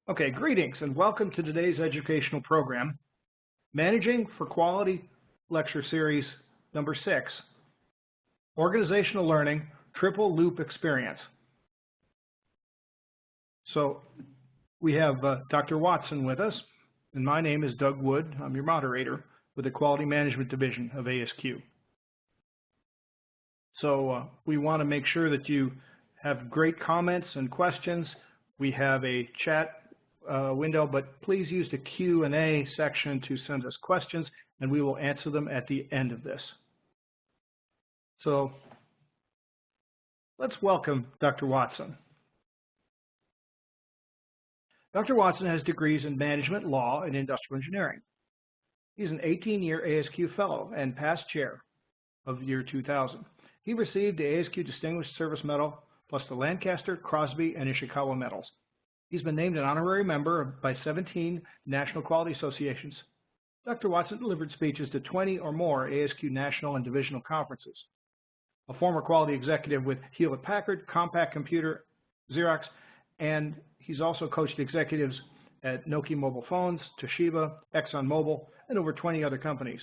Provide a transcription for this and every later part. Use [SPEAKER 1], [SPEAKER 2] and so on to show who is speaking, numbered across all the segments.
[SPEAKER 1] Okay, greetings and welcome to today's educational program, Managing for Quality Lecture Series number 6, Organizational Learning, Triple Loop Experience. So we have Dr. Watson with us, and my name is Doug Wood. I'm your moderator with the Quality Management Division of ASQ. So we want to make sure that you have great comments and questions. We have a chat window, but please use the Q&A section to send us questions, and we will answer them at the end of this. So let's welcome Dr. Watson. Dr. Watson has degrees in management, law, and industrial engineering. He's an 18-year ASQ fellow and past chair of the year 2000. He received the ASQ Distinguished Service Medal, plus the Lancaster, Crosby, and Ishikawa medals. He's been named an honorary member by 17 National Quality Associations. Dr. Watson delivered speeches to 20 or more ASQ national and divisional conferences. A former quality executive with Hewlett-Packard, Compaq Computer, Xerox, and he's also coached executives at Nokia Mobile Phones, Toshiba, ExxonMobil, and over 20 other companies.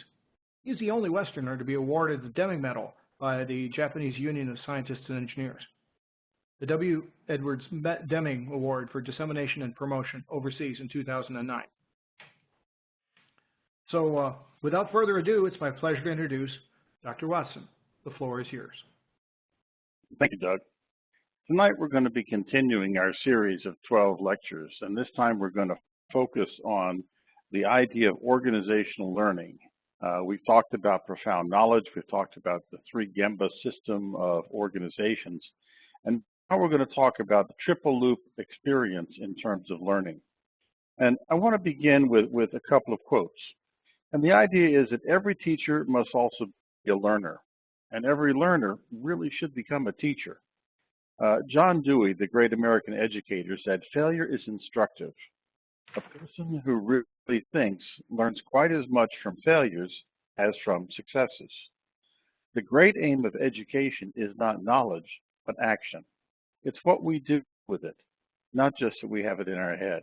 [SPEAKER 1] He's the only Westerner to be awarded the Deming Medal by the Japanese Union of Scientists and Engineers, the W. Edwards Deming Award for Dissemination and Promotion overseas in 2009. So without further ado, it's my pleasure to introduce Dr. Watson. The floor is yours.
[SPEAKER 2] Thank you, Doug. Tonight we're going to be continuing our series of 12 lectures, and this time we're going to focus on the idea of organizational learning. We've talked about profound knowledge, we've talked about the 3 gemba system of organizations, and now we're going to talk about the triple loop experience in terms of learning. And I want to begin with a couple of quotes. And the idea is that every teacher must also be a learner, and every learner really should become a teacher. John Dewey, the great American educator, said, "Failure is instructive. A person who really thinks learns quite as much from failures as from successes. The great aim of education is not knowledge, but action. It's what we do with it, not just that we have it in our head."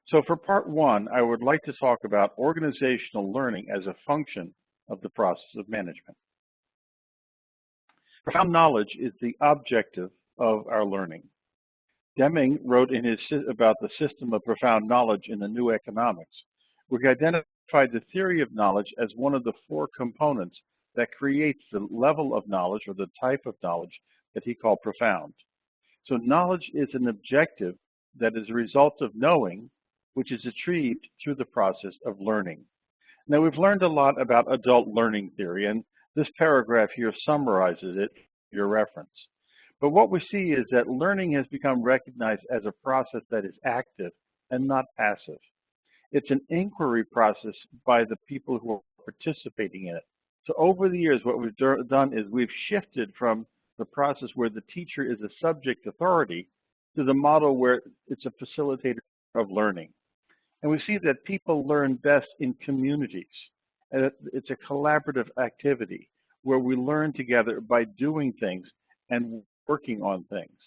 [SPEAKER 2] So for part 1, I would like to talk about organizational learning as a function of the process of management. Profound knowledge is the objective of our learning. Deming wrote in about the system of profound knowledge in the New Economics, where he identified the theory of knowledge as one of the 4 components that creates the level of knowledge or the type of knowledge that he called profound. So knowledge is an objective that is a result of knowing, which is achieved through the process of learning. Now, we've learned a lot about adult learning theory, and this paragraph here summarizes it for your reference. But what we see is that learning has become recognized as a process that is active and not passive. It's an inquiry process by the people who are participating in it. So over the years, what we've done is we've shifted from the process where the teacher is a subject authority to the model where it's a facilitator of learning. And we see that people learn best in communities. It's a collaborative activity where we learn together by doing things and working on things.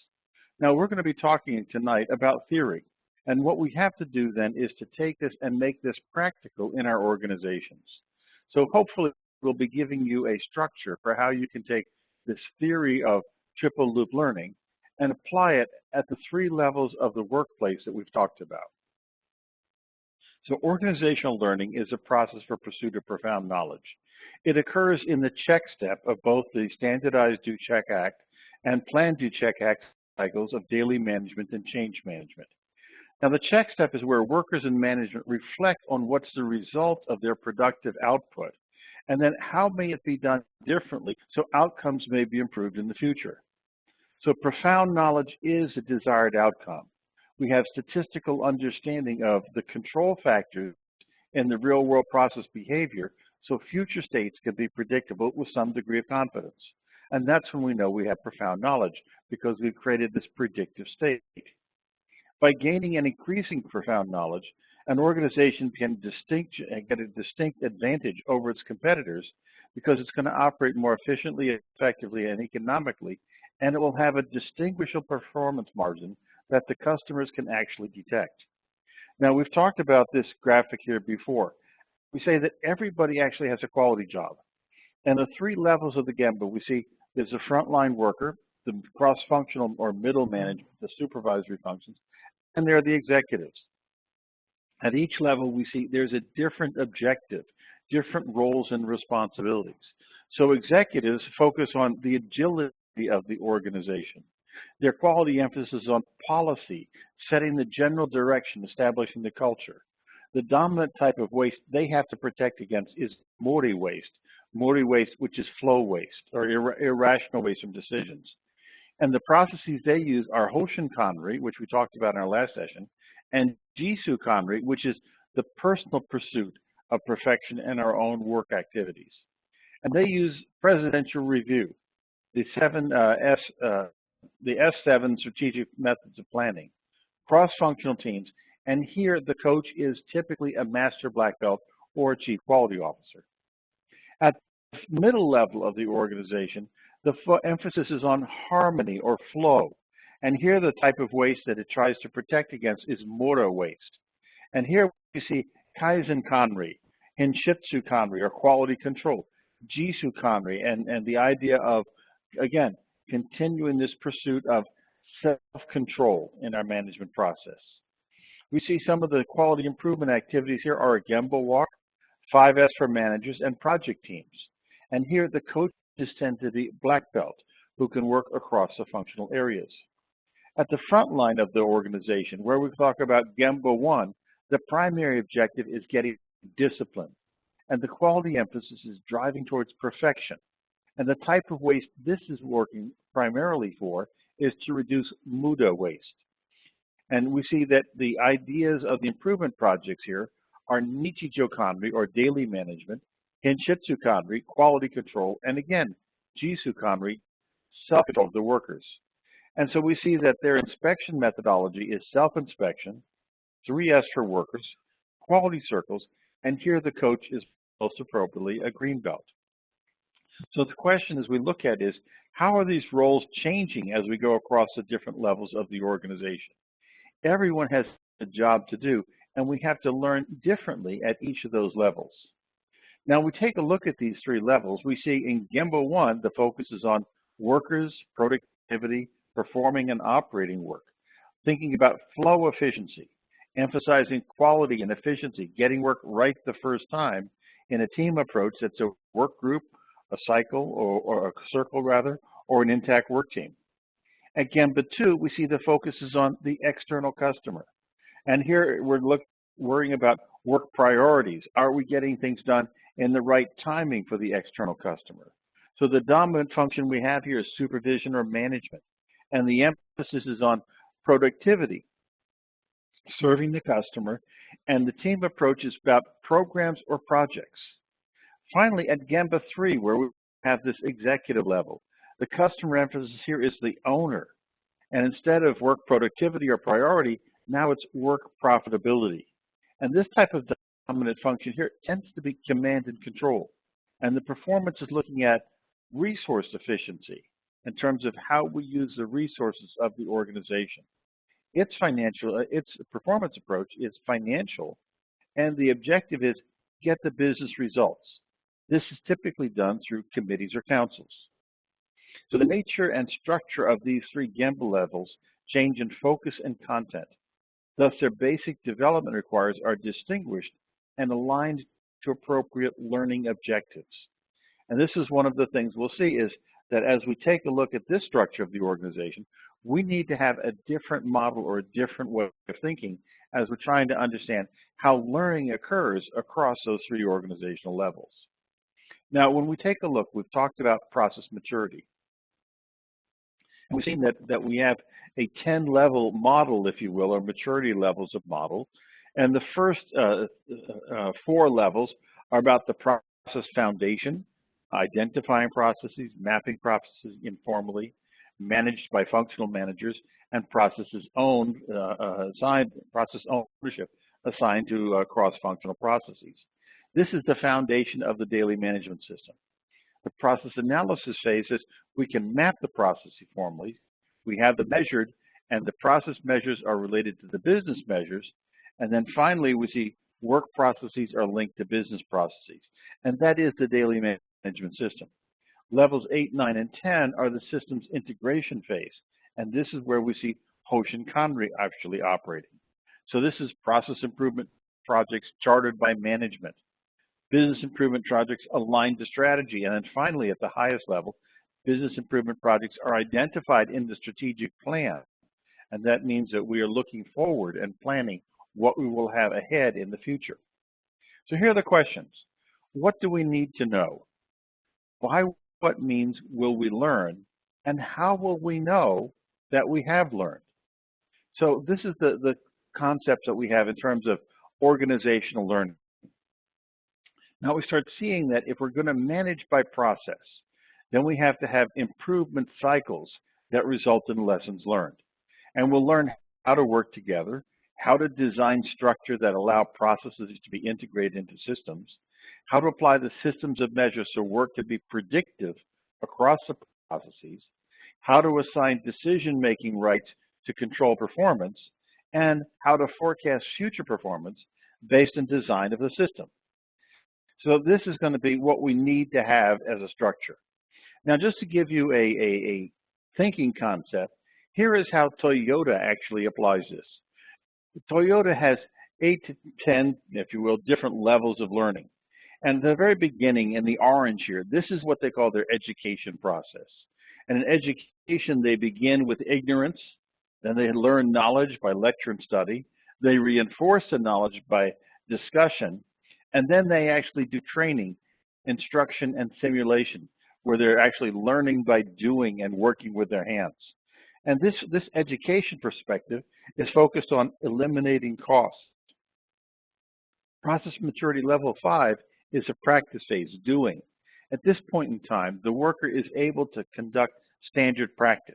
[SPEAKER 2] Now, we're going to be talking tonight about theory. And what we have to do then is to take this and make this practical in our organizations. So hopefully we'll be giving you a structure for how you can take this theory of triple loop learning and apply it at the 3 levels of the workplace that we've talked about. So organizational learning is a process for pursuit of profound knowledge. It occurs in the check step of both the Standardize, Do, Check, Act and Plan, Do, Check, Act cycles of daily management and change management. Now, the check step is where workers in management reflect on what's the result of their productive output, and then how may it be done differently so outcomes may be improved in the future. So profound knowledge is a desired outcome. We have statistical understanding of the control factors in the real world process behavior, so future states can be predictable with some degree of confidence. And that's when we know we have profound knowledge, because we've created this predictive state. By gaining and increasing profound knowledge, an organization can get a distinct advantage over its competitors, because it's going to operate more efficiently, effectively, and economically, and it will have a distinguishable performance margin that the customers can actually detect. Now, we've talked about this graphic here before. We say that everybody actually has a quality job. And the three levels of the gemba, we see there's a frontline worker, the cross-functional or middle management, the supervisory functions, and there are the executives. At each level, we see there's a different objective, different roles and responsibilities. So executives focus on the agility of the organization. Their quality emphasis on policy, setting the general direction, establishing the culture. The dominant type of waste they have to protect against is mori waste, which is flow waste or irrational waste from decisions. And the processes they use are hoshin, which we talked about in our last session, and jisu, which is the personal pursuit of perfection in our own work activities. And they use presidential review, the S7 strategic methods of planning, cross-functional teams, and here the coach is typically a master black belt or a chief quality officer. At the middle level of the organization, the emphasis is on harmony or flow. And here the type of waste that it tries to protect against is mora waste. And here we see kaizen kanri, hinshitsu kanri, or quality control, jisu kanri, and the idea of, again, continuing this pursuit of self-control in our management process. We see some of the quality improvement activities here are a gemba walk, 5S for managers, and project teams. And here the coaches tend to be black belt who can work across the functional areas. At the front line of the organization, where we talk about gemba 1, the primary objective is getting discipline. And the quality emphasis is driving towards perfection. And the type of waste this is working primarily for is to reduce muda waste. And we see that the ideas of the improvement projects here are nichijo kanri, or daily management, hinshitsu kanri, quality control, and again, jisu kanri, self-control of the workers. And so we see that their inspection methodology is self-inspection, 3S for workers, quality circles, and here the coach is most appropriately a green belt. So the question as we look at is, how are these roles changing as we go across the different levels of the organization? Everyone has a job to do, and we have to learn differently at each of those levels. Now, we take a look at these three levels. We see in gemba 1, the focus is on workers, productivity, performing and operating work, thinking about flow efficiency, emphasizing quality and efficiency, getting work right the first time in a team approach that's a work group, a cycle, or a circle rather, or an intact work team. At gemba 2, we see the focus is on the external customer. And here we're worrying about work priorities. Are we getting things done in the right timing for the external customer? So the dominant function we have here is supervision or management. And the emphasis is on productivity, serving the customer, and the team approach is about programs or projects. Finally, at gemba 3, where we have this executive level, the customer emphasis here is the owner. And instead of work productivity or priority, now it's work profitability. And this type of dominant function here tends to be command and control. And the performance is looking at resource efficiency in terms of how we use the resources of the organization. Its performance approach is financial, and the objective is get the business results. This is typically done through committees or councils. So the nature and structure of these three gemba levels change in focus and content. Thus, their basic development requirements are distinguished and aligned to appropriate learning objectives. And this is one of the things we'll see is that as we take a look at this structure of the organization, we need to have a different model or a different way of thinking as we're trying to understand how learning occurs across those three organizational levels. Now, when we take a look, we've talked about process maturity. And we've seen that we have a 10-level model, if you will, or maturity levels of model. And the first 4 levels are about the process foundation, identifying processes, mapping processes informally, managed by functional managers, and processes owned, process ownership assigned to cross-functional processes. This is the foundation of the daily management system. The process analysis phase is we can map the process formally, we have the measured, and the process measures are related to the business measures, And then finally, we see work processes are linked to business processes. And that is the daily management system. Levels 8, 9, and 10 are the system's integration phase. And this is where we see hoshin actually operating. So this is process improvement projects chartered by management, business improvement projects aligned to strategy, and then finally at the highest level, business improvement projects are identified in the strategic plan. And that means that we are looking forward and planning what we will have ahead in the future. So here are the questions. What do we need to know? By what means will we learn? And how will we know that we have learned? So this is the concepts that we have in terms of organizational learning. Now we start seeing that if we're going to manage by process, then we have to have improvement cycles that result in lessons learned. And we'll learn how to work together, how to design structure that allow processes to be integrated into systems, how to apply the systems of measure so work can be predictive across the processes, how to assign decision-making rights to control performance, and how to forecast future performance based on design of the system. So this is going to be what we need to have as a structure. Now, just to give you a thinking concept, here is how Toyota actually applies this. Toyota has 8 to 10, if you will, different levels of learning. And at the very beginning, in the orange here, this is what they call their education process. And in education, they begin with ignorance, then they learn knowledge by lecture and study, they reinforce the knowledge by discussion, and then they actually do training, instruction, and simulation, where they're actually learning by doing and working with their hands. And this education perspective is focused on eliminating costs. Process maturity level 5 is a practice phase, doing. At this point in time, the worker is able to conduct standard practice.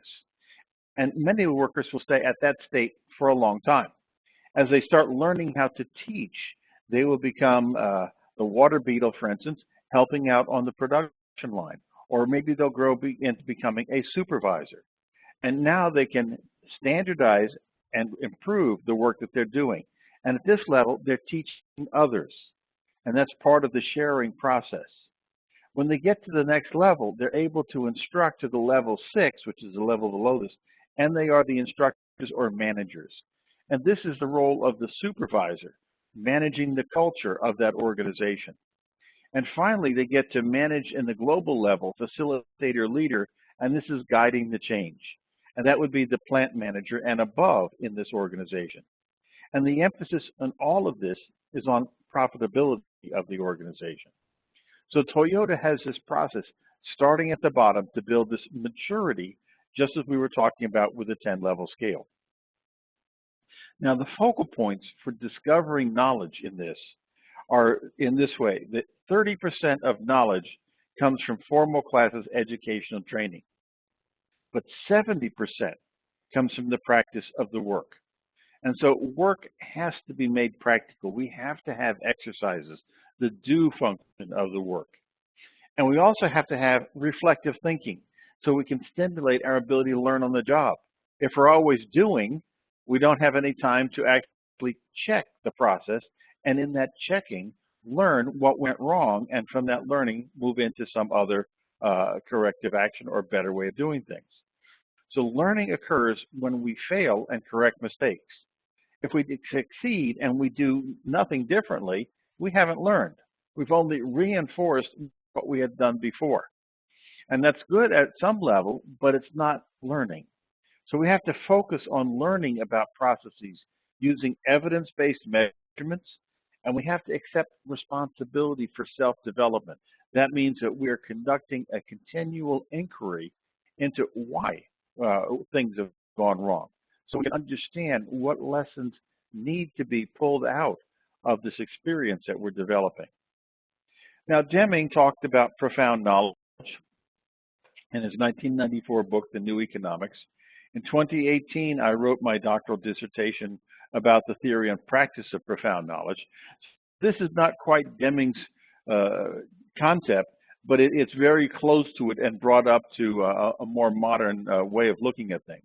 [SPEAKER 2] And many workers will stay at that state for a long time. As they start learning how to teach, they will become the water beetle, for instance, helping out on the production line. Or maybe they'll grow into becoming a supervisor. And now they can standardize and improve the work that they're doing. And at this level, they're teaching others. And that's part of the sharing process. When they get to the next level, they're able to instruct to the level 6, which is the level below this, and they are the instructors or managers. And this is the role of the supervisor, managing the culture of that organization. And finally, they get to manage in the global level, facilitator, leader, and this is guiding the change. And that would be the plant manager and above in this organization. And the emphasis on all of this is on profitability of the organization. So Toyota has this process starting at the bottom to build this maturity, just as we were talking about with the 10-level scale. Now, the focal points for discovering knowledge in this are in this way, that 30% of knowledge comes from formal classes, educational training, but 70% comes from the practice of the work. And so work has to be made practical. We have to have exercises, the do function of the work. And we also have to have reflective thinking so we can stimulate our ability to learn on the job. If we're always doing, we don't have any time to actually check the process, and in that checking, learn what went wrong, and from that learning, move into some other corrective action or better way of doing things. So learning occurs when we fail and correct mistakes. If we succeed and we do nothing differently, we haven't learned. We've only reinforced what we had done before. And that's good at some level, but it's not learning. So we have to focus on learning about processes using evidence-based measurements, and we have to accept responsibility for self-development. That means that we are conducting a continual inquiry into why things have gone wrong, so we can understand what lessons need to be pulled out of this experience that we're developing. Now, Deming talked about profound knowledge in his 1994 book, The New Economics. In 2018, I wrote my doctoral dissertation about the theory and practice of profound knowledge. This is not quite Deming's concept, but it's very close to it and brought up to a more modern way of looking at things.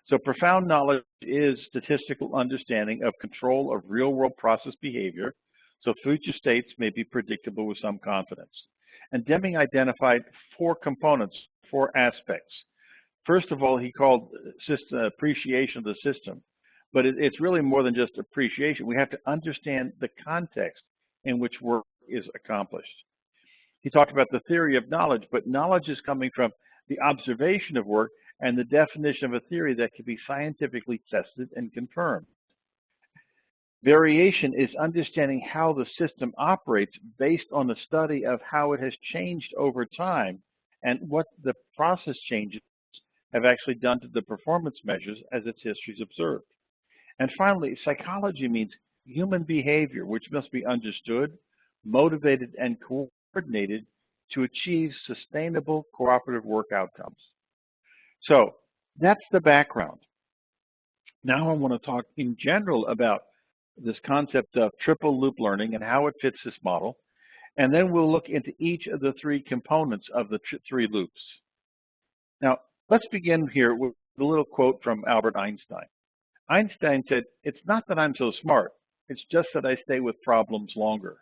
[SPEAKER 2] So profound knowledge is statistical understanding of control of real-world process behavior, so future states may be predictable with some confidence. And Deming identified 4 components, 4 aspects. First of all, he called appreciation of the system, but it's really more than just appreciation. We have to understand the context in which work is accomplished. He talked about the theory of knowledge, but knowledge is coming from the observation of work and the definition of a theory that can be scientifically tested and confirmed. Variation is understanding how the system operates based on the study of how it has changed over time and what the process changes have actually done to the performance measures as its history is observed. And finally, psychology means human behavior, which must be understood, motivated, and coordinated to achieve sustainable cooperative work outcomes. So that's the background. Now I want to talk in general about this concept of triple loop learning and how it fits this model. And then we'll look into each of the 3 components of the 3 loops. Now, let's begin here with a little quote from Albert Einstein. Einstein said, "It's not that I'm so smart, it's just that I stay with problems longer."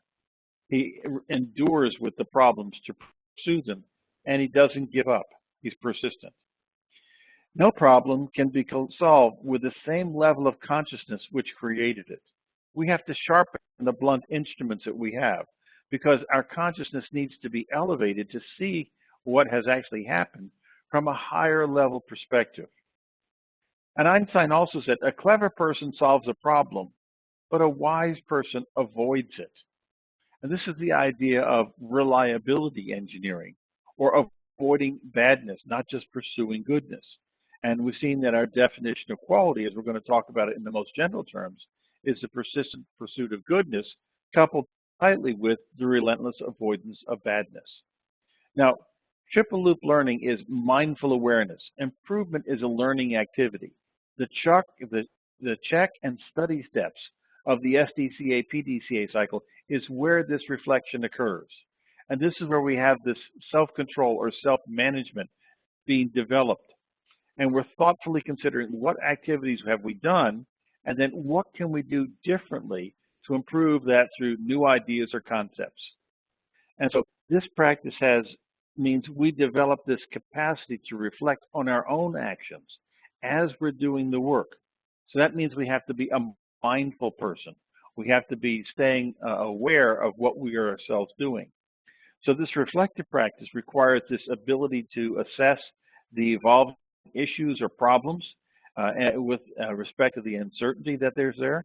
[SPEAKER 2] He endures with the problems to pursue them, and he doesn't give up. He's persistent. No problem can be solved with the same level of consciousness which created it. We have to sharpen the blunt instruments that we have because our consciousness needs to be elevated to see what has actually happened from a higher level perspective. And Einstein also said, a clever person solves a problem, but a wise person avoids it. And this is the idea of reliability engineering, or avoiding badness, not just pursuing goodness. And we've seen that our definition of quality, as we're going to talk about it in the most general terms, is the persistent pursuit of goodness coupled tightly with the relentless avoidance of badness. Now, triple loop learning is mindful awareness. Improvement is a learning activity. The check and study steps of the SDCA PDCA cycle is where this reflection occurs. And this is where we have this self-control or self-management being developed. And we're thoughtfully considering what activities have we done, and then what can we do differently to improve that through new ideas or concepts. And so this practice means we develop this capacity to reflect on our own actions as we're doing the work. So that means we have to be a mindful person. We have to be staying aware of what we are ourselves doing. So this reflective practice requires this ability to assess the evolving issues or problems with respect to the uncertainty that there's there.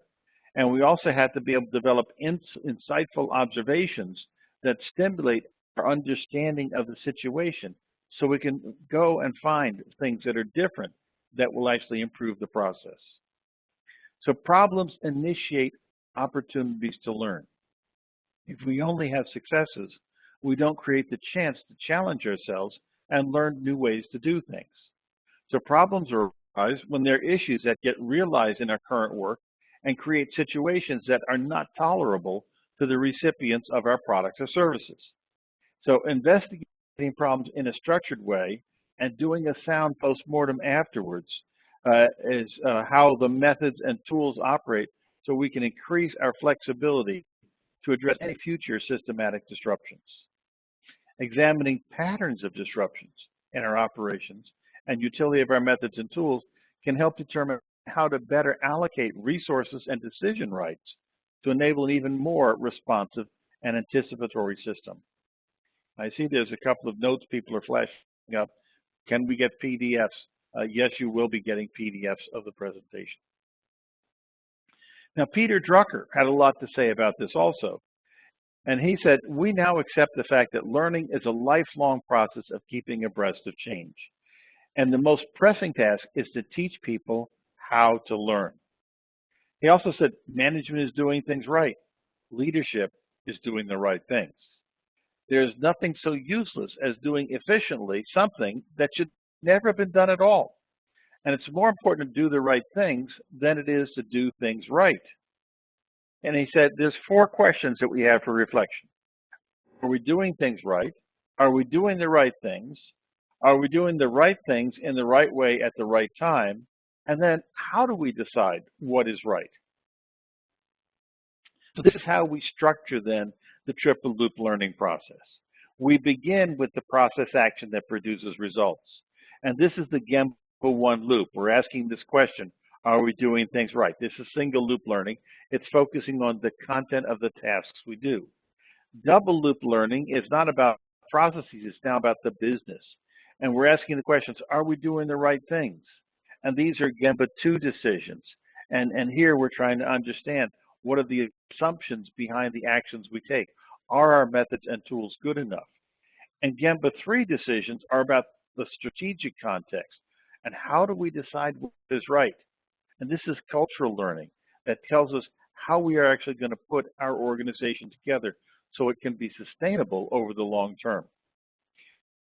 [SPEAKER 2] And we also have to be able to develop insightful observations that stimulate our understanding of the situation so we can go and find things that are different that will actually improve the process. So problems initiate opportunities to learn. If we only have successes, we don't create the chance to challenge ourselves and learn new ways to do things. So problems arise when there are issues that get realized in our current work and create situations that are not tolerable to the recipients of our products or services. So investigating problems in a structured way and doing a sound postmortem afterwards is how the methods and tools operate so we can increase our flexibility to address any future systematic disruptions. Examining patterns of disruptions in our operations and utility of our methods and tools can help determine how to better allocate resources and decision rights to enable an even more responsive and anticipatory system. I see there's a couple of notes people are flashing up. Can we get PDFs? Yes, you will be getting PDFs of the presentation. Now, Peter Drucker had a lot to say about this also. And he said, we now accept the fact that learning is a lifelong process of keeping abreast of change. And the most pressing task is to teach people how to learn. He also said, management is doing things right. Leadership is doing the right things. There's nothing so useless as doing efficiently something that should never have been done at all. And it's more important to do the right things than it is to do things right. And he said, there's 4 questions that we have for reflection. Are we doing things right? Are we doing the right things? Are we doing the right things in the right way at the right time? And then how do we decide what is right? So this is how we structure then the triple loop learning process. We begin with the process action that produces results. And this is the gemba 1 loop. We're asking this question, are we doing things right? This is single loop learning. It's focusing on the content of the tasks we do. Double loop learning is not about processes, it's now about the business. And we're asking the questions, are we doing the right things? And these are gemba 2 decisions. And here we're trying to understand what are the assumptions behind the actions we take. Are our methods and tools good enough? And gemba 3 decisions are about the strategic context. And how do we decide what is right? And this is cultural learning that tells us how we are actually going to put our organization together so it can be sustainable over the long term.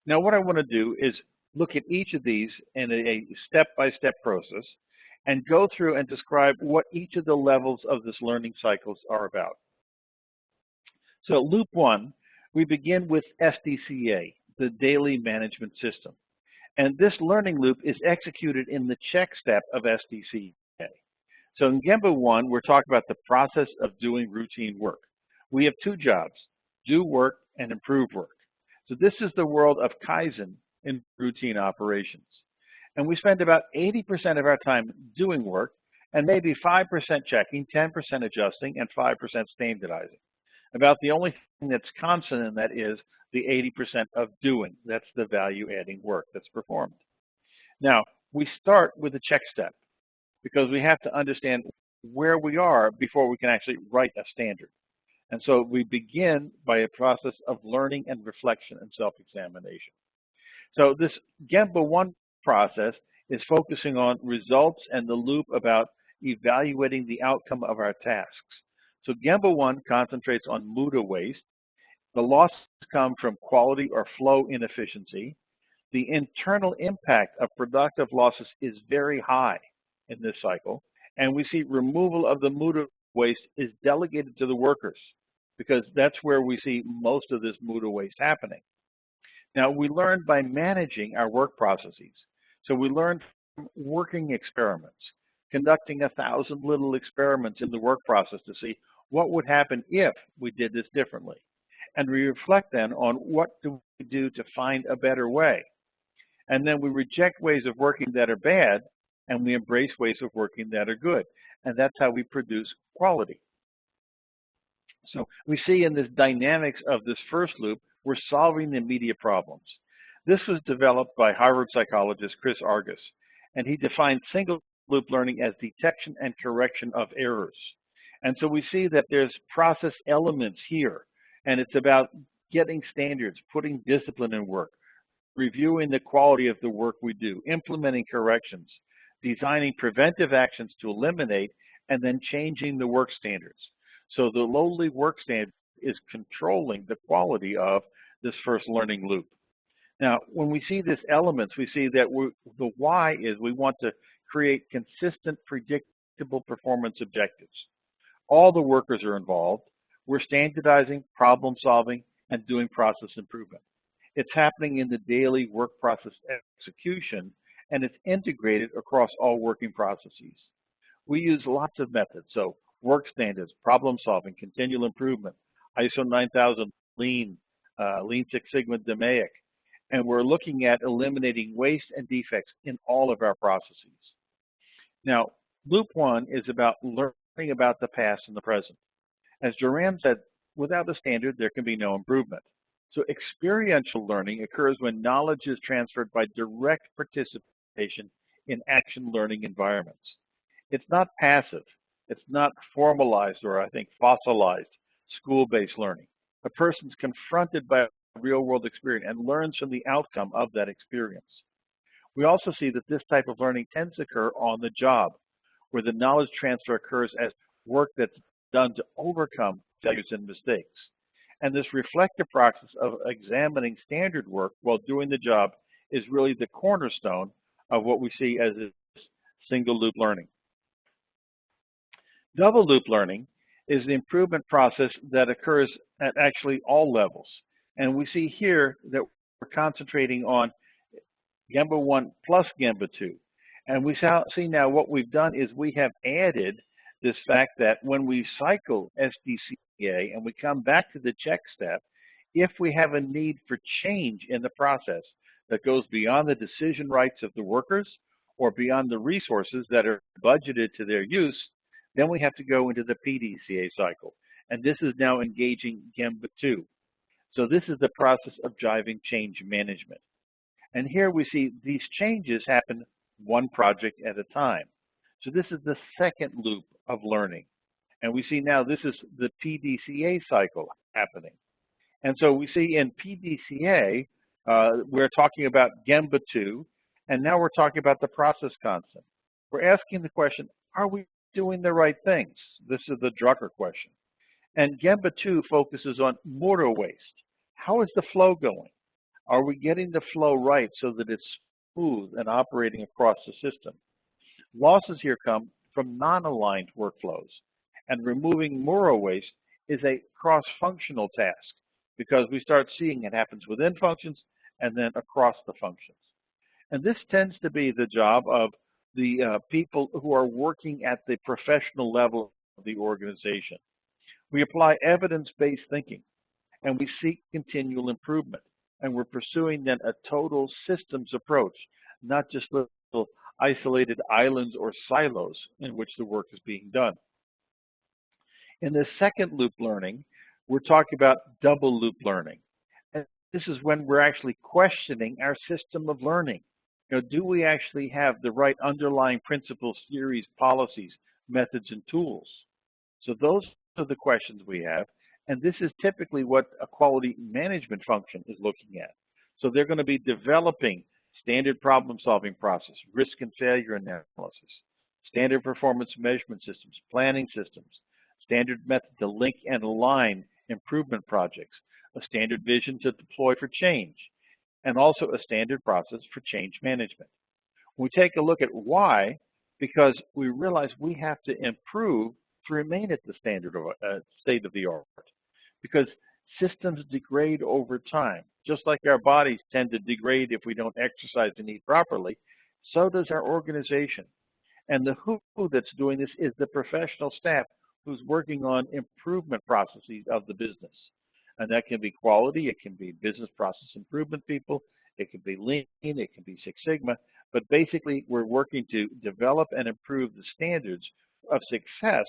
[SPEAKER 2] Now, what I want to do is look at each of these in a step-by-step process and go through and describe what each of the levels of this learning cycles are about. So loop 1, we begin with SDCA, the daily management system. And this learning loop is executed in the check step of SDCA. So in gemba 1, we're talking about the process of doing routine work. We have 2 jobs, do work and improve work. So this is the world of Kaizen in routine operations. And we spend about 80% of our time doing work and maybe 5% checking, 10% adjusting, and 5% standardizing. About the only thing that's constant in that is the 80% of doing. That's the value-adding work that's performed. Now, we start with the check step because we have to understand where we are before we can actually write a standard. And so we begin by a process of learning and reflection and self-examination. So this gemba 1 process is focusing on results and the loop about evaluating the outcome of our tasks. So gemba 1 concentrates on muda waste. The losses come from quality or flow inefficiency. The internal impact of productive losses is very high in this cycle. And we see removal of the muda waste is delegated to the workers because that's where we see most of this muda waste happening. Now, we learn by managing our work processes. So we learn from working experiments, conducting 1,000 little experiments in the work process to see what would happen if we did this differently. And we reflect then on what do we do to find a better way. And then we reject ways of working that are bad, and we embrace ways of working that are good. And that's how we produce quality. So we see in this dynamics of this first loop, we're solving the immediate problems. This was developed by Harvard psychologist Argyris, and he defined single loop learning as detection and correction of errors. And so we see that there's process elements here, and it's about getting standards, putting discipline in work, reviewing the quality of the work we do, implementing corrections, designing preventive actions to eliminate, and then changing the work standards. So the lowly work standard is controlling the quality of this first learning loop. Now, when we see these elements, we see that the why is we want to create consistent, predictable performance objectives. All the workers are involved. We're standardizing, problem solving, and doing process improvement. It's happening in the daily work process execution, and it's integrated across all working processes. We use lots of methods, so work standards, problem solving, continual improvement, ISO 9000, lean, Lean Six Sigma, Deming, and we're looking at eliminating waste and defects in all of our processes. Now, loop 1 is about learning about the past and the present. As Duran said, without a standard, there can be no improvement. So experiential learning occurs when knowledge is transferred by direct participation in action learning environments. It's not passive. It's not formalized or, I think, fossilized school-based learning. A person's confronted by a real-world experience and learns from the outcome of that experience. We also see that this type of learning tends to occur on the job, where the knowledge transfer occurs as work that's done to overcome failures and mistakes. And this reflective process of examining standard work while doing the job is really the cornerstone of what we see as single loop learning. Double loop learning is the improvement process that occurs at actually all levels. And we see here that we're concentrating on gemba 1 plus gemba 2. And we see now what we've done is we have added this fact that when we cycle SDCA and we come back to the check step, if we have a need for change in the process that goes beyond the decision rights of the workers or beyond the resources that are budgeted to their use, then we have to go into the PDCA cycle. And this is now engaging gemba 2. So this is the process of driving change management. And here we see these changes happen one project at a time. So this is the second loop of learning. And we see now this is the PDCA cycle happening. And so we see in PDCA, we're talking about gemba 2, and now we're talking about the process constant. We're asking the question, are we doing the right things? This is the Drucker question. And gemba 2 focuses on motor waste. How is the flow going? Are we getting the flow right so that it's smooth and operating across the system? Losses here come from non-aligned workflows, and removing motor waste is a cross-functional task because we start seeing it happens within functions and then across the functions. And this tends to be the job of the people who are working at the professional level of the organization. We apply evidence-based thinking, and we seek continual improvement. And we're pursuing then a total systems approach, not just little isolated islands or silos in which the work is being done. In the second loop learning, we're talking about double loop learning. And this is when we're actually questioning our system of learning. Do we actually have the right underlying principles, theories, policies, methods, and tools? So those are the questions we have. And this is typically what a quality management function is looking at. So they're going to be developing standard problem-solving process, risk and failure analysis, standard performance measurement systems, planning systems, standard method to link and align improvement projects, a standard vision to deploy for change, and also a standard process for change management. We take a look at why, because we realize we have to improve to remain at the standard of state of the art. Because systems degrade over time. Just like our bodies tend to degrade if we don't exercise and eat properly, so does our organization. And the who that's doing this is the professional staff who's working on improvement processes of the business. And that can be quality, it can be business process improvement people, it can be lean, it can be Six Sigma, but basically we're working to develop and improve the standards of success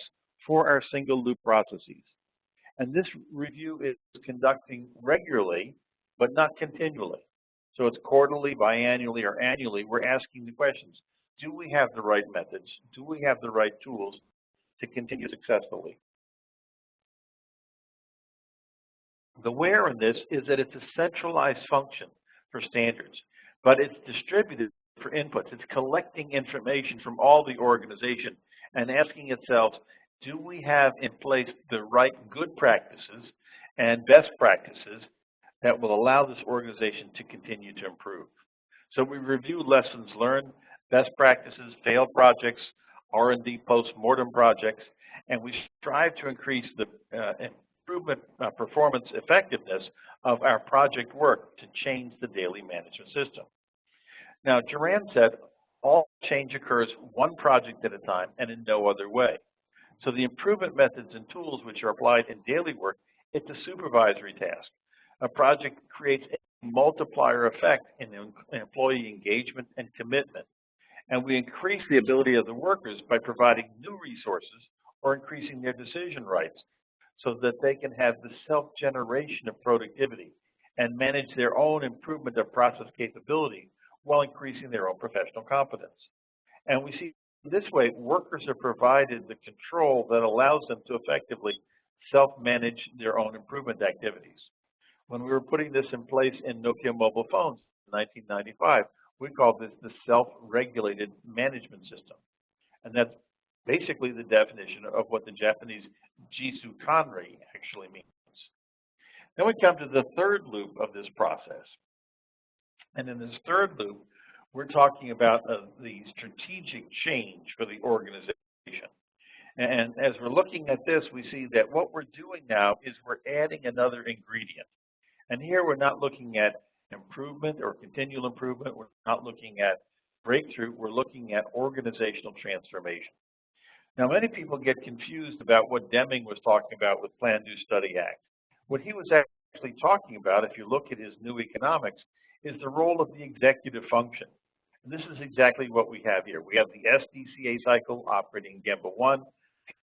[SPEAKER 2] for our single loop processes. And this review is conducting regularly, but not continually. So it's quarterly, biannually, or annually. We're asking the questions. Do we have the right methods? Do we have the right tools to continue successfully? The where in this is that it's a centralized function for standards, but it's distributed for inputs. It's collecting information from all the organization and asking itself, do we have in place the right good practices and best practices that will allow this organization to continue to improve? So we review lessons learned, best practices, failed projects, R&D post-mortem projects, and we strive to increase the improvement performance effectiveness of our project work to change the daily management system. Now, Duran said, all change occurs one project at a time and in no other way. So the improvement methods and tools which are applied in daily work, it's a supervisory task. A project creates a multiplier effect in employee engagement and commitment. And we increase the ability of the workers by providing new resources or increasing their decision rights so that they can have the self-generation of productivity and manage their own improvement of process capability while increasing their own professional competence. And we see this way, workers are provided the control that allows them to effectively self-manage their own improvement activities. When we were putting this in place in Nokia mobile phones in 1995, we called this the self-regulated management system. And that's basically the definition of what the Japanese Jisu Kanri actually means. Then we come to the third loop of this process. And in this third loop, we're talking about the strategic change for the organization. And as we're looking at this, we see that what we're doing now is we're adding another ingredient. And here we're not looking at improvement or continual improvement. We're not looking at breakthrough, we're looking at organizational transformation. Now, many people get confused about what Deming was talking about with Plan, Do, Study, Act. What he was actually talking about, if you look at his new economics, is the role of the executive function. And this is exactly what we have here. We have the SDCA cycle operating Gemba 1,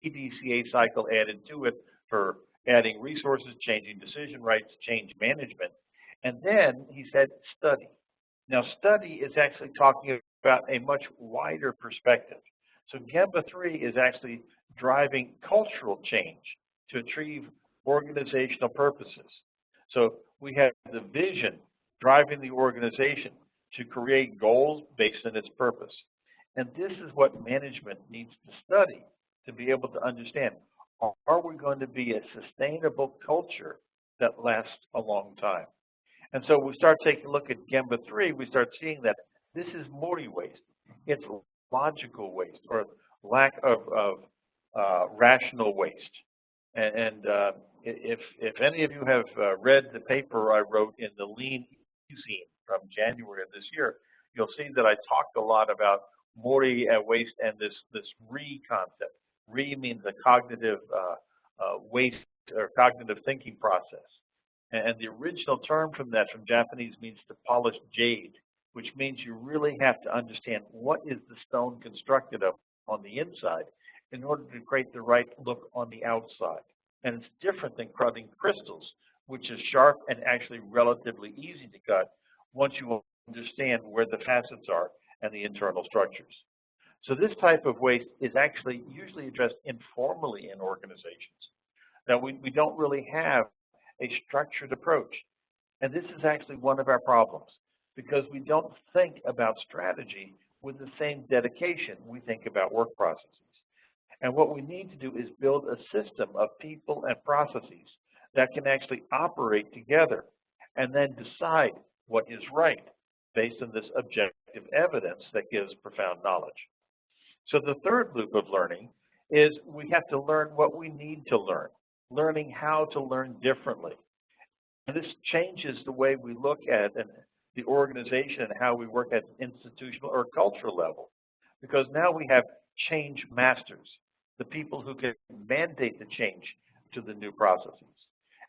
[SPEAKER 2] PDCA cycle added to it for adding resources, changing decision rights, change management. And then he said study. Now, study is actually talking about a much wider perspective. So Gemba 3 is actually driving cultural change to achieve organizational purposes. So we have the vision driving the organization to create goals based on its purpose. And this is what management needs to study to be able to understand, are we going to be a sustainable culture that lasts a long time? And so we start taking a look at Gemba 3, we start seeing that this is mori waste. It's logical waste or lack of rational waste. And if any of you have read the paper I wrote in the Lean magazine from January of this year, you'll see that I talked a lot about mori waste and this re concept. Re means a cognitive waste or cognitive thinking process. And the original term from Japanese means to polish jade, which means you really have to understand what is the stone constructed of on the inside in order to create the right look on the outside. And it's different than cutting crystals, which is sharp and actually relatively easy to cut once you understand where the facets are and the internal structures. So this type of waste is actually usually addressed informally in organizations. Now, we don't really have a structured approach. And this is actually one of our problems because we don't think about strategy with the same dedication we think about work processes. And what we need to do is build a system of people and processes that can actually operate together and then decide what is right based on this objective evidence that gives profound knowledge. So the third loop of learning is we have to learn what we need to learn, learning how to learn differently. And this changes the way we look at the organization and how we work at institutional or cultural level, because now we have change masters, the people who can mandate the change to the new processes.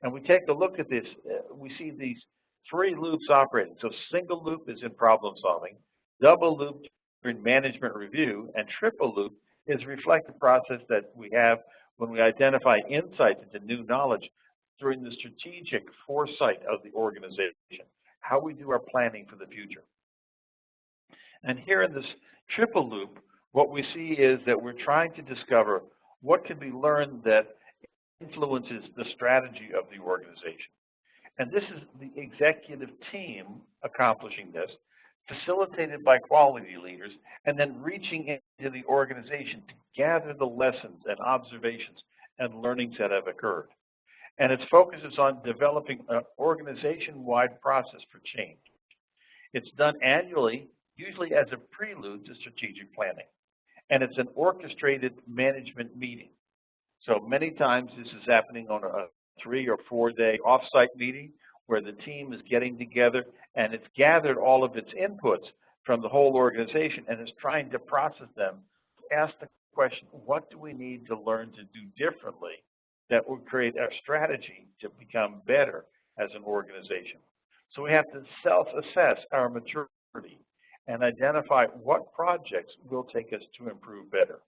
[SPEAKER 2] And we take a look at this, we see these three loops operating. So single loop is in problem solving, double loop in management review, and triple loop is reflective process that we have when we identify insights into new knowledge during the strategic foresight of the organization, how we do our planning for the future. And here in this triple loop, what we see is that we're trying to discover what can be learned that influences the strategy of the organization. And this is the executive team accomplishing this, facilitated by quality leaders, and then reaching into the organization to gather the lessons and observations and learnings that have occurred. And its focus is on developing an organization-wide process for change. It's done annually, usually as a prelude to strategic planning. And it's an orchestrated management meeting. So many times this is happening on a 3 or 4 day offsite meeting where the team is getting together and it's gathered all of its inputs from the whole organization and is trying to process them, ask the question, what do we need to learn to do differently that will create our strategy to become better as an organization? So we have to self-assess our maturity and identify what projects will take us to improve better.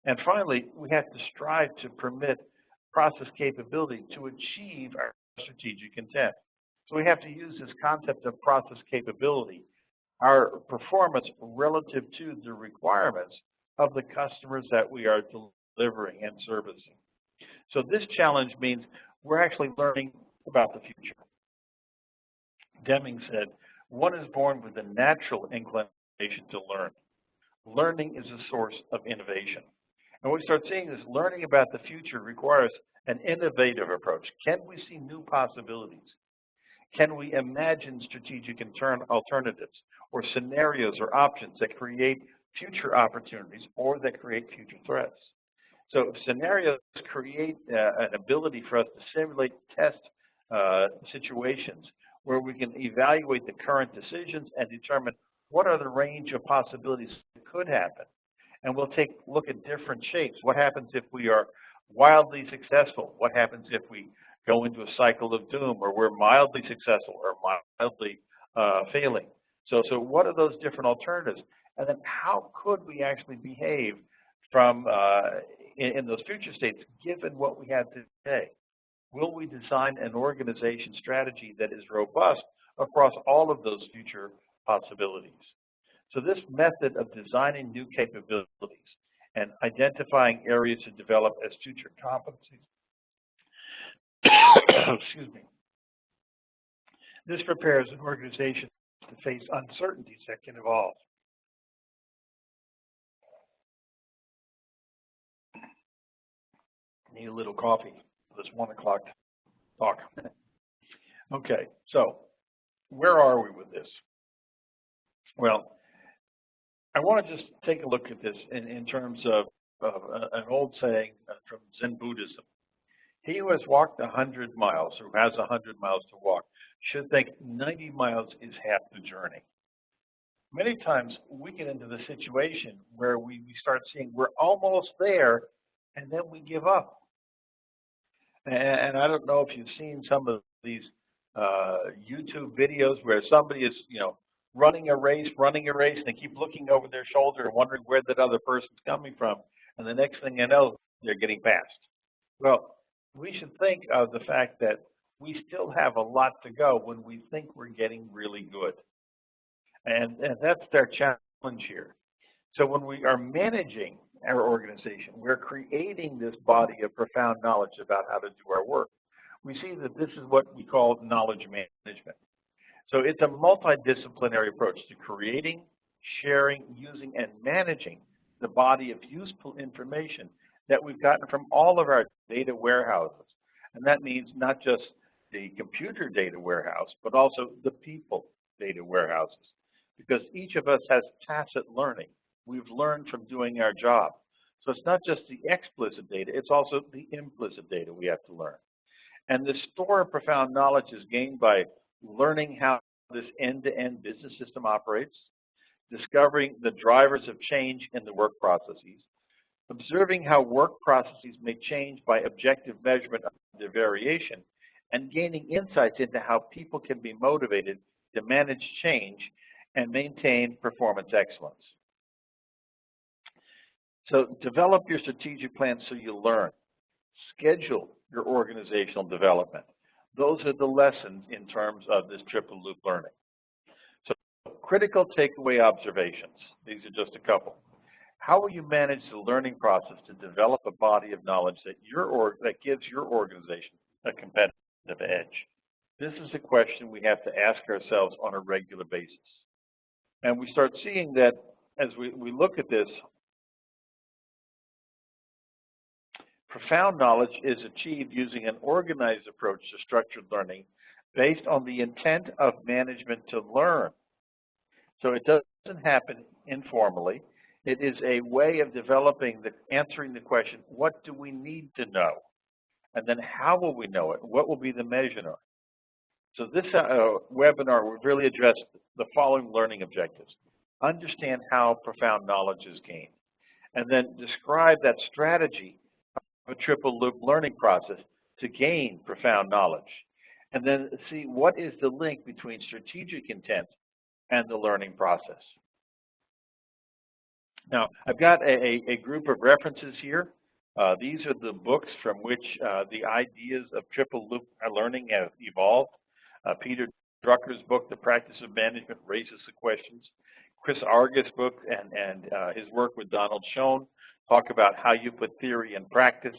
[SPEAKER 2] And finally, we have to strive to permit process capability to achieve our strategic intent. So we have to use this concept of process capability, our performance relative to the requirements of the customers that we are delivering and servicing. So this challenge means we're actually learning about the future. Deming said, one is born with a natural inclination to learn. Learning is a source of innovation. And what we start seeing is learning about the future requires an innovative approach. Can we see new possibilities? Can we imagine strategic alternatives or scenarios or options that create future opportunities or that create future threats? So scenarios create an ability for us to simulate test situations where we can evaluate the current decisions and determine what are the range of possibilities that could happen? And we'll look at different shapes. What happens if we are wildly successful? What happens if we go into a cycle of doom, or we're mildly successful or mildly failing? So what are those different alternatives? And then how could we actually behave from in those future states given what we have today? Will we design an organization strategy that is robust across all of those future possibilities? So this method of designing new capabilities and identifying areas to develop as future competencies, excuse me, this prepares an organization to face uncertainties that can evolve. Need a little coffee for this 1 o'clock talk. Okay, so where are we with this? Well, I want to just take a look at this in terms of an old saying from Zen Buddhism. He who has walked 100 miles, or has 100 miles to walk, should think 90 miles is half the journey. Many times we get into the situation where we start seeing we're almost there, and then we give up. And I don't know if you've seen some of these YouTube videos where somebody is, running a race, and they keep looking over their shoulder and wondering where that other person's coming from, and the next thing you know, they're getting past. Well, we should think of the fact that we still have a lot to go when we think we're getting really good. And that's their challenge here. So when we are managing our organization, we're creating this body of profound knowledge about how to do our work. We see that this is what we call knowledge management. So it's a multidisciplinary approach to creating, sharing, using, and managing the body of useful information that we've gotten from all of our data warehouses. And that means not just the computer data warehouse, but also the people data warehouses. Because each of us has tacit learning. We've learned from doing our job. So it's not just the explicit data, it's also the implicit data we have to learn. And this store of profound knowledge is gained by learning how this end-to-end business system operates, discovering the drivers of change in the work processes, observing how work processes may change by objective measurement of their variation, and gaining insights into how people can be motivated to manage change and maintain performance excellence. So develop your strategic plan so you learn. Schedule your organizational development. Those are the lessons in terms of this triple loop learning. So critical takeaway observations. These are just a couple. How will you manage the learning process to develop a body of knowledge that gives your organization a competitive edge? This is a question we have to ask ourselves on a regular basis. And we start seeing that as we look at this, profound knowledge is achieved using an organized approach to structured learning based on the intent of management to learn. So it doesn't happen informally. It is a way of answering the question, what do we need to know? And then how will we know it? What will be the measure? So this webinar will really address the following learning objectives. Understand how profound knowledge is gained. And then describe that strategy of a triple loop learning process to gain profound knowledge. And then see what is the link between strategic intent and the learning process. Now, I've got a group of references here. These are the books from which the ideas of triple loop learning have evolved. Peter Drucker's book, The Practice of Management, raises the questions. Chris Argyris' book and his work with Donald Schön talk about how you put theory in practice.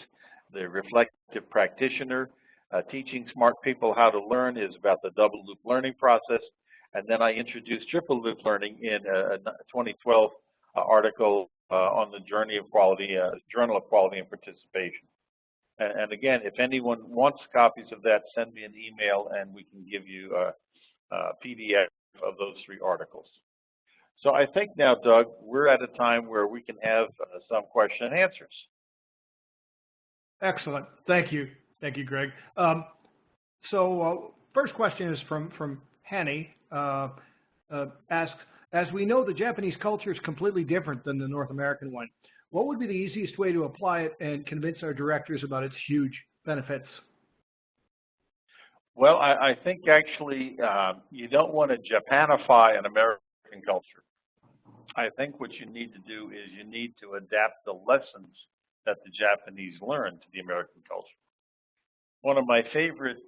[SPEAKER 2] The Reflective Practitioner, Teaching Smart People How to Learn, is about the double loop learning process. And then I introduced triple loop learning in a 2012 article on the Journal of Quality and Participation. And again, if anyone wants copies of that, send me an email and we can give you a PDF of those 3 articles. So I think now, Doug, we're at a time where we can have some question and answers.
[SPEAKER 1] Excellent. Thank you. Thank you, Greg. So first question is from Hanny. Asks, As we know, the Japanese culture is completely different than the North American one. What would be the easiest way to apply it and convince our directors about its huge benefits?
[SPEAKER 2] Well, I think actually you don't want to Japanify an American culture. I think what you need to do is you need to adapt the lessons that the Japanese learned to the American culture. One of my favorite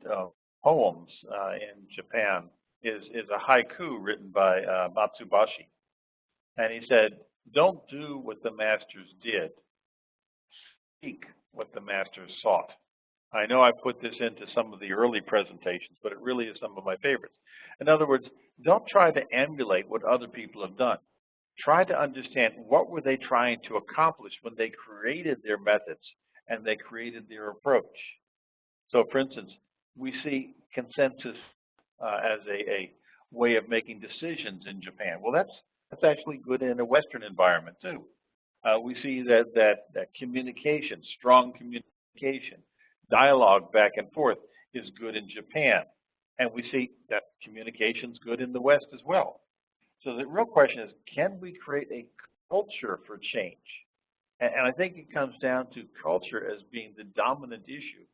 [SPEAKER 2] poems in Japan is a haiku written by Matsubashi. And he said, "Don't do what the masters did, seek what the masters sought." I know I put this into some of the early presentations, but it really is some of my favorites. In other words, don't try to emulate what other people have done. Try to understand what were they trying to accomplish when they created their methods and they created their approach. So for instance, we see consensus as a way of making decisions in Japan. Well, that's actually good in a Western environment too. We see that communication, strong communication, dialogue back and forth is good in Japan. And we see that communication is good in the West as well. So the real question is, can we create a culture for change? And I think it comes down to culture as being the dominant issue.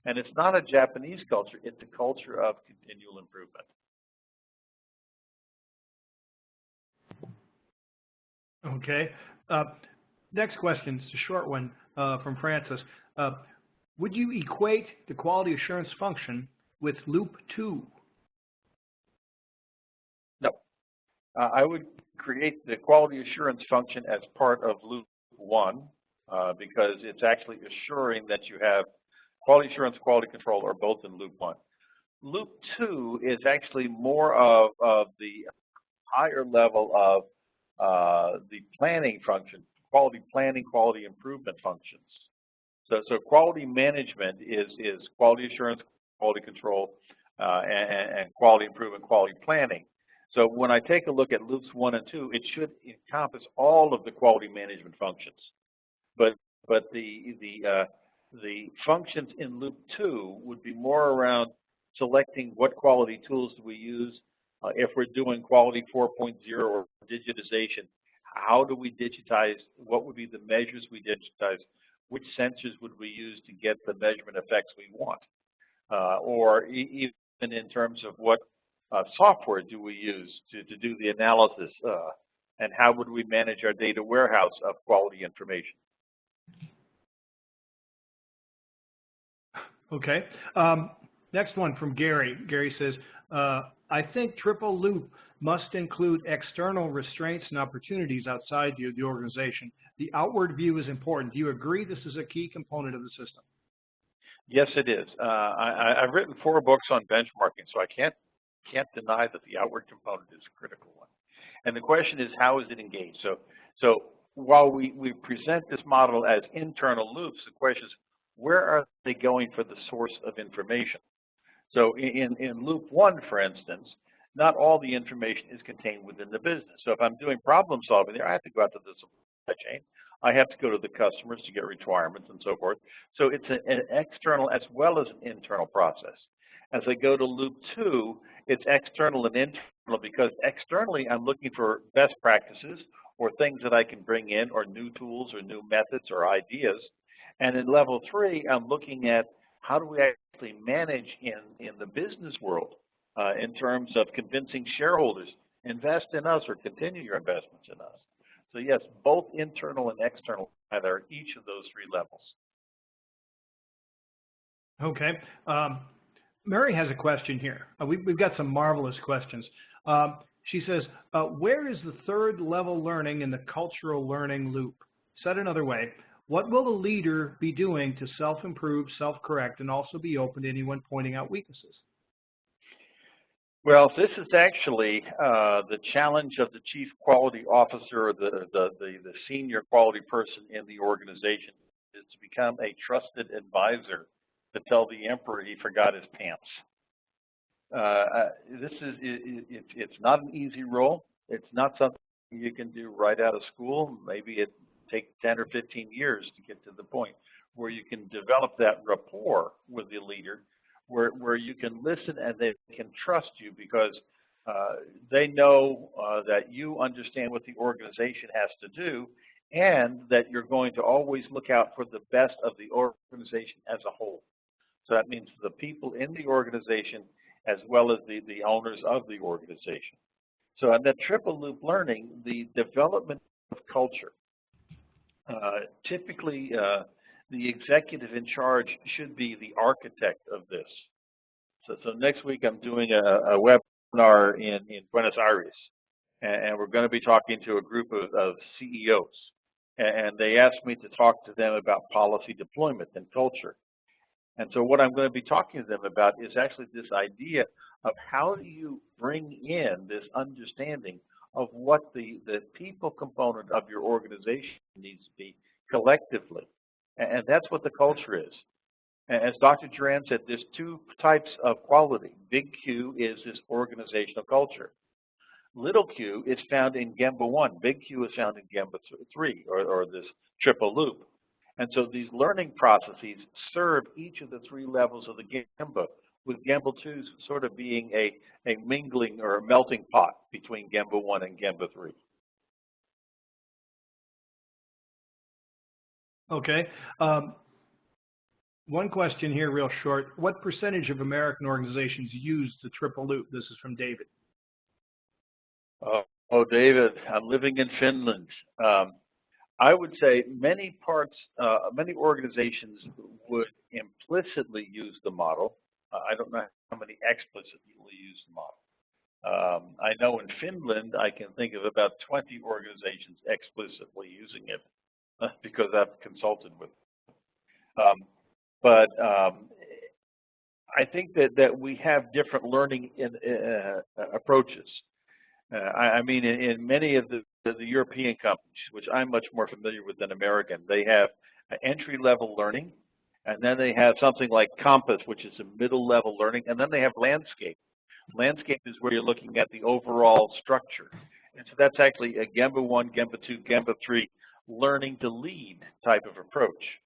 [SPEAKER 2] And it's not a Japanese culture, it's a culture of continual improvement.
[SPEAKER 1] Okay. Next question, it's a short one from Francis. Would you equate the quality assurance function with loop 2?
[SPEAKER 2] No. I would create the quality assurance function as part of loop 1 because it's actually assuring that you have quality assurance, quality control are both in loop 1. Loop 2 is actually more of the higher level of the planning function, quality planning, quality improvement functions. So quality management is quality assurance, quality control, and quality improvement, quality planning. So when I take a look at loops 1 and 2, it should encompass all of the quality management functions. But the functions in loop 2 would be more around selecting what quality tools do we use. If we're doing quality 4.0 or digitization, how do we digitize? What would be the measures we digitize? Which sensors would we use to get the measurement effects we want? Or even in terms of what software do we use to do the analysis? And how would we manage our data warehouse of quality information?
[SPEAKER 1] Okay. Next one from Gary. Gary says, I think triple loop must include external restraints and opportunities outside the organization. The outward view is important. Do you agree this is a key component of the system?
[SPEAKER 2] Yes, it is. I've written 4 books on benchmarking, so I can't deny that the outward component is a critical one. And the question is, how is it engaged? So while we present this model as internal loops, the question is, where are they going for the source of information? So in loop 1, for instance, not all the information is contained within the business. So if I'm doing problem solving there, I have to go out to the supply chain. I have to go to the customers to get requirements and so forth. So it's an external as well as an internal process. As I go to loop 2, it's external and internal because externally I'm looking for best practices or things that I can bring in or new tools or new methods or ideas. And in level 3, I'm looking at how do we actually manage in the business world in terms of convincing shareholders, invest in us or continue your investments in us. So yes, both internal and external are each of those 3 levels.
[SPEAKER 1] Okay. Mary has a question here. We've got some marvelous questions. She says, where is the 3rd level learning in the cultural learning loop? Said another way, what will the leader be doing to self-improve, self-correct, and also be open to anyone pointing out weaknesses?
[SPEAKER 2] Well, this is actually the challenge of the chief quality officer, or the senior quality person in the organization, is to become a trusted advisor to tell the emperor he forgot his pants. It's not an easy role. It's not something you can do right out of school. Maybe it takes 10 or 15 years to get to the point where you can develop that rapport with the leader, where you can listen and they can trust you because They know that you understand what the organization has to do, and that you're going to always look out for the best of the organization as a whole. So that means the people in the organization as well as the owners of the organization. So in that triple loop learning, the development of culture, typically the executive in charge should be the architect of this. So next week I'm doing a webinar in Buenos Aires, and we're going to be talking to a group of CEOs. And they asked me to talk to them about policy deployment and culture. And so what I'm going to be talking to them about is actually this idea of how do you bring in this understanding of what the people component of your organization needs to be collectively. And that's what the culture is. As Dr. Duran said, there's two types of quality. Big Q is this organizational culture. Little q is found in Gemba 1. Big Q is found in Gemba 3, or this triple loop. And so these learning processes serve each of the three levels of the Gemba, with Gemba 2 sort of being a mingling or a melting pot between Gemba 1 and Gemba 3.
[SPEAKER 1] Okay. One question here real short. What percentage of American organizations use the triple loop? This is from David.
[SPEAKER 2] Oh, David, I'm living in Finland. I would say many organizations would implicitly use the model. I don't know how many explicitly use the model. I know in Finland, I can think of about 20 organizations explicitly using it because I've consulted with them. But I think that we have different learning approaches. I mean, in many of the European companies, which I'm much more familiar with than American, they have entry-level learning, and then they have something like Compass, which is a middle-level learning, and then they have landscape. Landscape is where you're looking at the overall structure. And so that's actually a Gemba 1, Gemba 2, Gemba 3 learning to lead type of approach,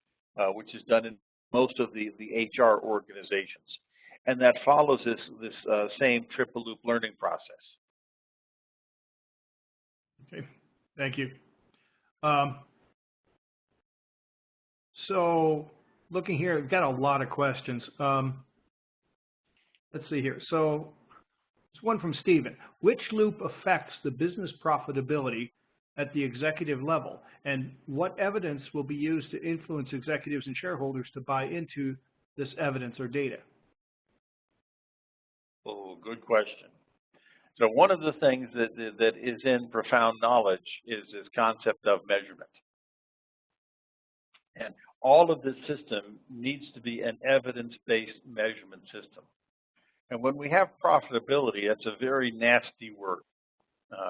[SPEAKER 2] which is done in most of the HR organizations. And that follows this same triple loop learning process.
[SPEAKER 1] Okay, thank you. So looking here, we've got a lot of questions. Let's see here. So it's one from Stephen. Which loop affects the business profitability at the executive level, and what evidence will be used to influence executives and shareholders to buy into this evidence or data?
[SPEAKER 2] Oh, good question. So one of the things that is in profound knowledge is this concept of measurement. And all of this system needs to be an evidence-based measurement system. And when we have profitability, that's a very nasty word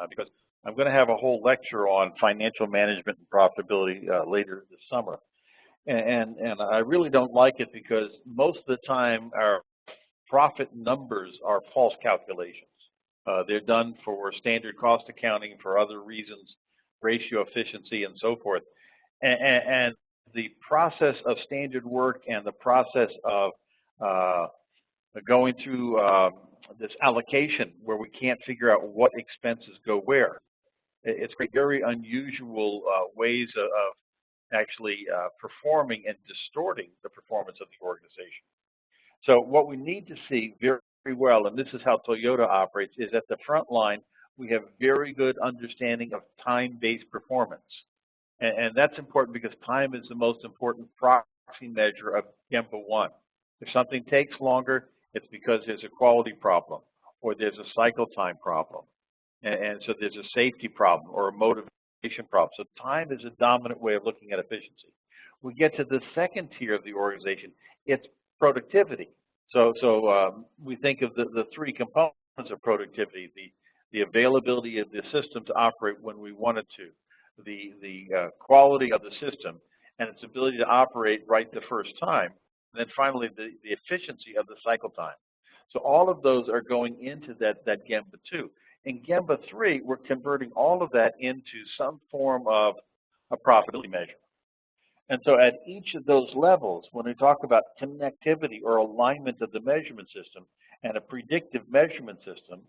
[SPEAKER 2] because I'm going to have a whole lecture on financial management and profitability later this summer. And I really don't like it because most of the time our profit numbers are false calculations. They're done for standard cost accounting, for other reasons, ratio efficiency, and so forth. And the process of standard work and the process of going through this allocation where we can't figure out what expenses go where. It's very unusual ways of actually performing and distorting the performance of the organization. So what we need to see very well, and this is how Toyota operates, is at the front line, we have very good understanding of time-based performance. And that's important because time is the most important proxy measure of Gemba 1. If something takes longer, it's because there's a quality problem or there's a cycle time problem. And so there's a safety problem or a motivation problem. So time is a dominant way of looking at efficiency. We get to the second tier of the organization, it's productivity. So we think of the three components of productivity, the availability of the system to operate when we want it to, the quality of the system, and its ability to operate right the first time, and then finally the efficiency of the cycle time. So all of those are going into that Gemba 2. In Gemba 3, we're converting all of that into some form of a profitability measure. And so at each of those levels, when we talk about connectivity or alignment of the measurement system and a predictive measurement system,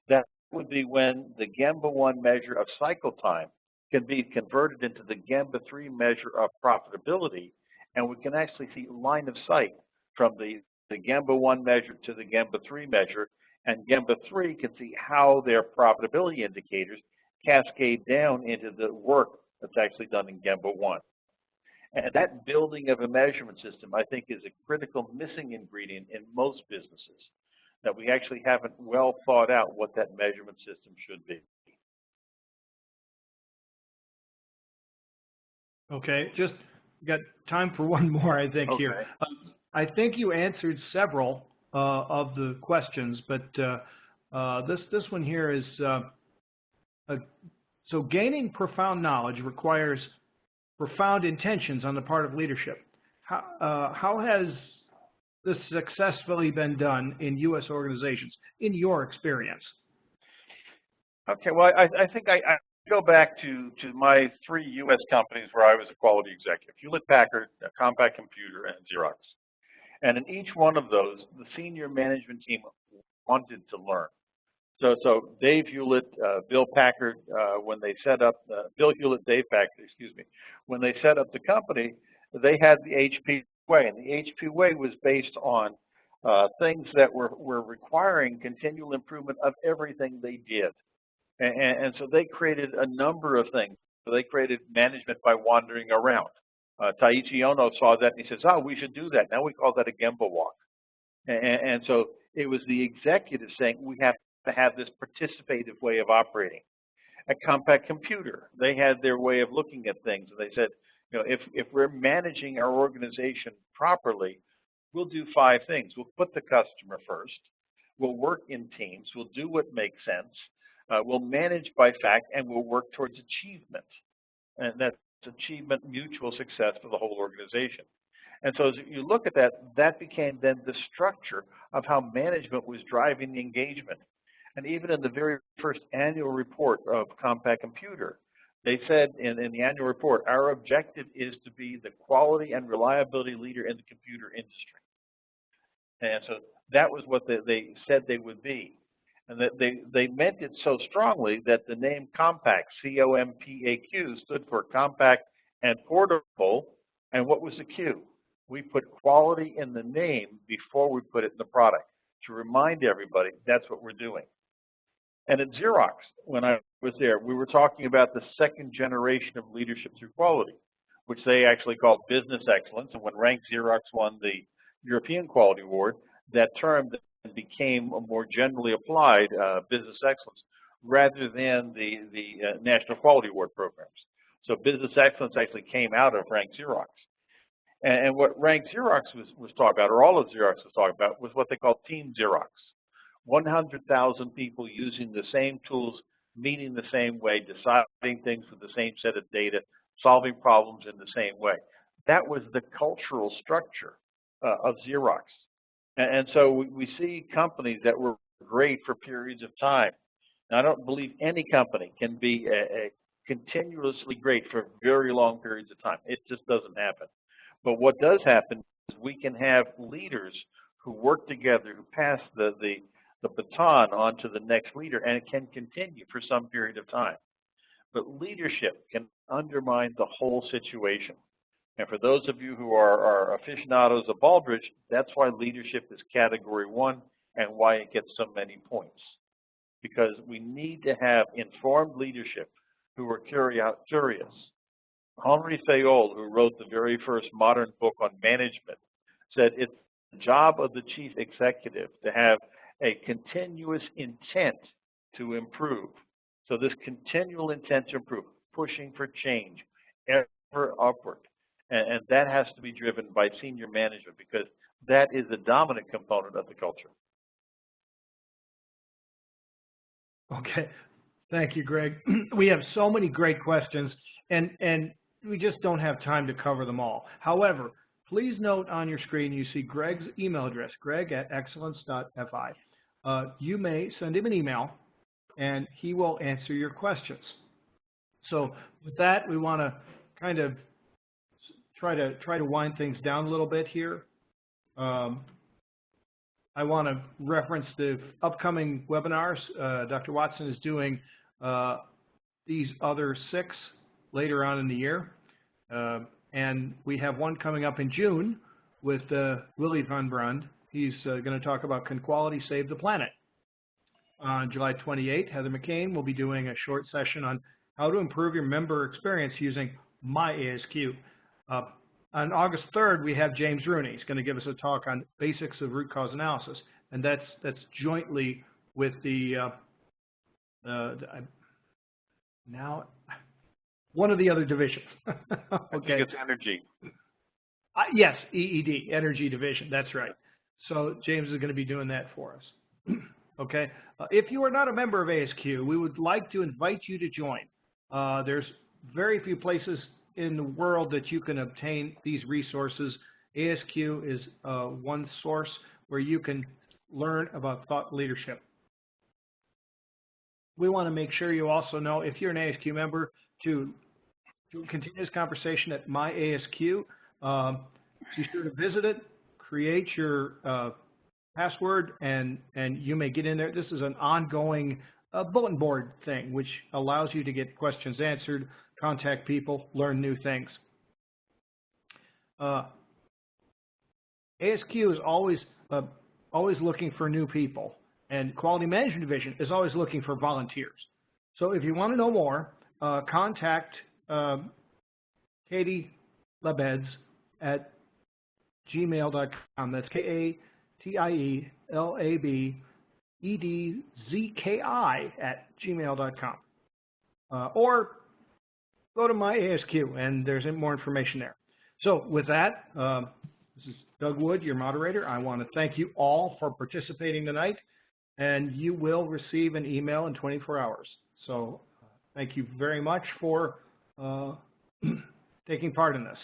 [SPEAKER 2] that would be when the gemba 1 measure of cycle time can be converted into the gemba 3 measure of profitability, and we can actually see line of sight from the gemba 1 measure to the gemba 3 measure, and gemba 3 can see how their profitability indicators cascade down into the work that's actually done in gemba 1. And that building of a measurement system, I think, is a critical missing ingredient in most businesses, that we actually haven't well thought out what that measurement system should be.
[SPEAKER 1] Okay, just got time for one more, I think,
[SPEAKER 2] Okay.
[SPEAKER 1] here. I think you answered several of the questions, but this one here is, so gaining profound knowledge requires profound intentions on the part of leadership. How has this successfully been done in U.S. organizations, in your experience?
[SPEAKER 2] Okay, well, I think I go back to my 3 U.S. companies where I was a quality executive: Hewlett-Packard, Compaq Computer, and Xerox. And in each one of those, the senior management team wanted to learn. So Dave Hewlett, Bill Packard, when they set up, Bill Hewlett, Dave Packard, excuse me, when they set up the company, they had the HP way, and the HP way was based on things that were requiring continual improvement of everything they did. And so they created a number of things. So they created management by wandering around. Taiichi Ono saw that and he says, oh, we should do that. Now we call that a gemba walk. And so it was the executive saying, we have to have this participative way of operating. At Compaq Computer, they had their way of looking at things. And they said, you know, if we're managing our organization properly, we'll do 5 things. We'll put the customer first. We'll work in teams. We'll do what makes sense. We'll manage by fact, and we'll work towards achievement. And that's achievement, mutual success for the whole organization. And so as you look at that, that became then the structure of how management was driving the engagement. And even in the very first annual report of Compaq Computer, they said in the annual report, our objective is to be the quality and reliability leader in the computer industry. And so that was what they said they would be. And that they meant it so strongly that the name Compaq, C-O-M-P-A-Q, stood for compact and portable. And what was the Q? We put quality in the name before we put it in the product to remind everybody that's what we're doing. And at Xerox, when I was there, we were talking about the 2nd generation of leadership through quality, which they actually called business excellence. And when Rank Xerox won the European Quality Award, that term became a more generally applied business excellence rather than the National Quality Award programs. So business excellence actually came out of Rank Xerox. And what Rank Xerox was talking about, or all of Xerox was talking about, was what they called Team Xerox. 100,000 people using the same tools, meeting the same way, deciding things with the same set of data, solving problems in the same way. That was the cultural structure of Xerox. And so we see companies that were great for periods of time. And I don't believe any company can be a continuously great for very long periods of time. It just doesn't happen. But what does happen is we can have leaders who work together, who pass the baton on to the next leader, and it can continue for some period of time. But leadership can undermine the whole situation. And for those of you who are aficionados of Baldrige, that's why leadership is category 1 and why it gets so many points. Because we need to have informed leadership who are curious. Henri Fayol, who wrote the very first modern book on management, said it's the job of the chief executive to have a continuous intent to improve. So this continual intent to improve, pushing for change, ever upward. And that has to be driven by senior management because that is the dominant component of the culture.
[SPEAKER 1] Okay. Thank you, Greg. We have so many great questions, and we just don't have time to cover them all. However, please note on your screen you see Greg's email address, greg@excellence.fi. You may send him an email, and he will answer your questions. So with that, we want to kind of try to wind things down a little bit here. I want to reference the upcoming webinars. Dr. Watson is doing these other 6 later on in the year. And we have one coming up in June with Willy van Brand. He's going to talk about Can Quality Save the Planet? On July 28th, Heather McCain will be doing a short session on how to improve your member experience using My ASQ. On August 3rd, we have James Rooney. He's going to give us a talk on basics of root cause analysis, and that's jointly with the now one of the other divisions. Okay,
[SPEAKER 2] I think it's energy.
[SPEAKER 1] Yes, EED, Energy Division. That's right. So James is going to be doing that for us. Okay. If you are not a member of ASQ, we would like to invite you to join. There's very few places in the world that you can obtain these resources. ASQ is one source where you can learn about thought leadership. We want to make sure you also know, if you're an ASQ member, to continue this conversation at My ASQ. Be sure to visit it, create your password, and you may get in there. This is an ongoing bulletin board thing, which allows you to get questions answered, contact people, learn new things. ASQ is always looking for new people, and Quality Management Division is always looking for volunteers. So if you want to know more, contact Katie Labeds at gmail.com. That's KATIELABEDZKI at gmail.com. Or go to My ASQ, and there's more information there. So with that, this is Doug Wood, your moderator. I want to thank you all for participating tonight, and you will receive an email in 24 hours. So thank you very much for taking part in this.